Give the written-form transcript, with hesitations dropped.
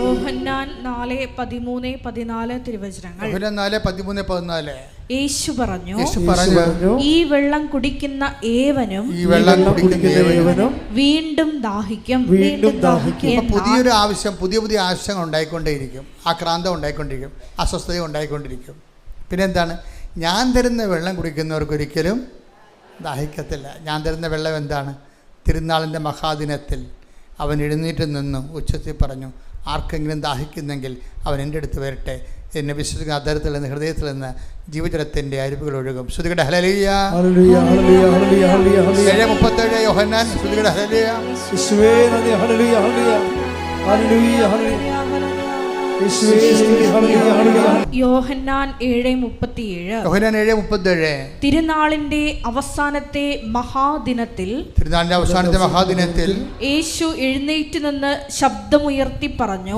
യോഹന്നാൻ 4:13-14 തിരുവചനങ്ങൾ. യോഹന്നാൻ 4:13-14. യേശു പറഞ്ഞു, ഈ വെള്ളം കുടിക്കുന്ന ഏവനും വീണ്ടും ദാഹിക്കും. പുതിയൊരു ആവശ്യം, പുതിയ പുതിയ ആവശ്യങ്ങൾ ഉണ്ടായിക്കൊണ്ടേയിരിക്കും. ആക്രാന്തം ഉണ്ടായിക്കൊണ്ടിരിക്കും, അസ്വസ്ഥത ഉണ്ടായിക്കൊണ്ടിരിക്കും. പിന്നെന്താണ്? ഞാൻ തരുന്ന വെള്ളം കുടിക്കുന്നവർക്കൊരിക്കലും ദാഹിക്കത്തില്ല. ഞാൻ തരുന്ന വെള്ളം എന്താണ്? തിരുനാളിൻ്റെ മഹാദിനത്തിൽ അവൻ എഴുന്നേറ്റ് നിന്നു ഉച്ചത്തിൽ പറഞ്ഞു, ആർക്കെങ്കിലും ദാഹിക്കുന്നെങ്കിൽ അവൻ എൻ്റെ അടുത്ത് വരട്ടെ. എന്നെ വിശ്വസിക്കുന്ന അധരത്തിൽ നിന്ന്, ഹൃദയത്തിൽ നിന്ന് ജീവജലത്തിൻ്റെ അരുവികൾ ഒഴുകും. ശ്രുതികട ഹല്ലേലൂയ. 7:37 യോഹന്നാൻ. ശ്രുതികട ഹല്ലേലൂയ. യോഹന്നാൻ 7:37. തിരുനാളിന്റെ അവസാനത്തെ മഹാദിനത്തിൽ യേശു എഴുന്നേറ്റ് നിന്ന് ശബ്ദമുയർത്തി പറഞ്ഞു,